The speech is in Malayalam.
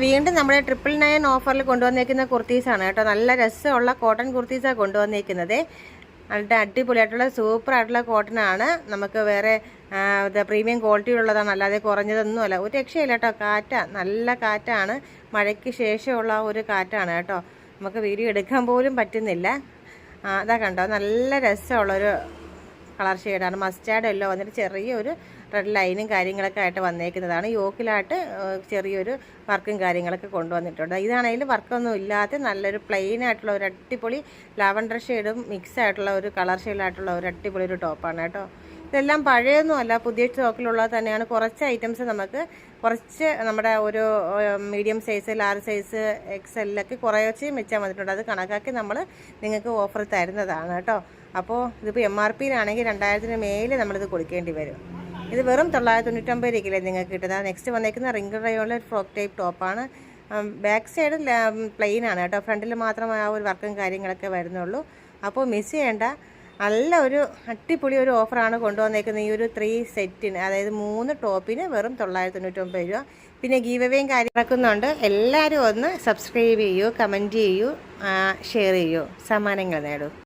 വീണ്ടും നമ്മുടെ 999 ഓഫറിൽ കൊണ്ടുവന്നേക്കുന്ന കുർത്തീസാണ് കേട്ടോ. നല്ല രസമുള്ള കോട്ടൺ കുർത്തീസാണ് കൊണ്ടുവന്നേക്കുന്നത്. നല്ല അടിപൊളിയായിട്ടുള്ള സൂപ്പറായിട്ടുള്ള കോട്ടനാണ്. നമുക്ക് വേറെ പ്രീമിയം ക്വാളിറ്റിയുള്ളതാണ്, അല്ലാതെ കുറഞ്ഞതൊന്നുമല്ല. ഒരു രക്ഷയില്ല കേട്ടോ. നല്ല കാറ്റാണ്. മഴയ്ക്ക് ശേഷമുള്ള ഒരു കാറ്റാണ് കേട്ടോ. നമുക്ക് വീഡിയോ എടുക്കാൻ പോലും പറ്റുന്നില്ല. അതാ കണ്ടോ, നല്ല രസമുള്ളൊരു കളർ ഷെയ്ഡാണ്. മസ്റ്റാർഡ് എല്ലോ വന്നിട്ട് ചെറിയൊരു റെഡ് ലൈനും കാര്യങ്ങളൊക്കെ ആയിട്ട് വന്നേക്കുന്നതാണ്. യോക്കിലായിട്ട് ചെറിയൊരു വർക്കും കാര്യങ്ങളൊക്കെ കൊണ്ടുവന്നിട്ടുണ്ട്. ഇതാണെങ്കിലും വർക്കൊന്നും ഇല്ലാത്ത നല്ലൊരു പ്ലെയിൻ ആയിട്ടുള്ള ഒരു അടിപൊളി ലാവൻഡർ ഷെയ്ഡും മിക്സ് ആയിട്ടുള്ള ഒരു കളർ ഷെയ്ഡായിട്ടുള്ള ഒരു അടിപൊളി ഒരു ടോപ്പാണ് കേട്ടോ. ഇതെല്ലാം പഴയൊന്നുമല്ല, പുതിയ സ്റ്റോക്കിലുള്ളത് തന്നെയാണ്. കുറച്ച് ഐറ്റംസ് കുറച്ച് നമ്മുടെ ഒരു മീഡിയം സൈസ്, ലാർജ് സൈസ്, എക്സെല്ലൊക്കെ കുറച്ച് മിച്ചം വന്നിട്ടുണ്ട്. അത് കണക്കാക്കി നമ്മൾ നിങ്ങൾക്ക് ഓഫർ തരുന്നതാണ് കേട്ടോ. അപ്പോൾ ഇതിപ്പോൾ MRPയിലാണെങ്കിൽ 2000-ന് മേലെ നമ്മളിത് കൊടുക്കേണ്ടി വരും. ഇത് വെറും 999 രൂപയ്ക്കല്ലേ നിങ്ങൾക്ക് കിട്ടുന്നത്. നെക്സ്റ്റ് വന്നേക്കുന്ന റിംഗിൾ റയോണിലെ ഒരു ഫ്രോക്ക് ടൈപ്പ് ടോപ്പാണ്. ബാക്ക് സൈഡ് പ്ലെയിൻ ആണ് കേട്ടോ. ഫ്രണ്ടിൽ മാത്രം ആ ഒരു വർക്കും കാര്യങ്ങളൊക്കെ വരുന്നുള്ളൂ. അപ്പോൾ മിസ് ചെയ്യേണ്ട. നല്ല ഒരു അടിപൊളി ഒരു ഓഫറാണ് കൊണ്ടുവന്നേക്കുന്നത് ഈ ഒരു 3 സെറ്റിന്, അതായത് 3 ടോപ്പിന് വെറും 999 രൂപ. പിന്നെ ഗീവ് അവേയും കാര്യം നടക്കുന്നുണ്ട്. എല്ലാവരും ഒന്ന് സബ്സ്ക്രൈബ് ചെയ്യൂ, കമൻറ്റ് ചെയ്യൂ, ഷെയർ ചെയ്യൂ, സമ്മാനങ്ങൾ നേടൂ.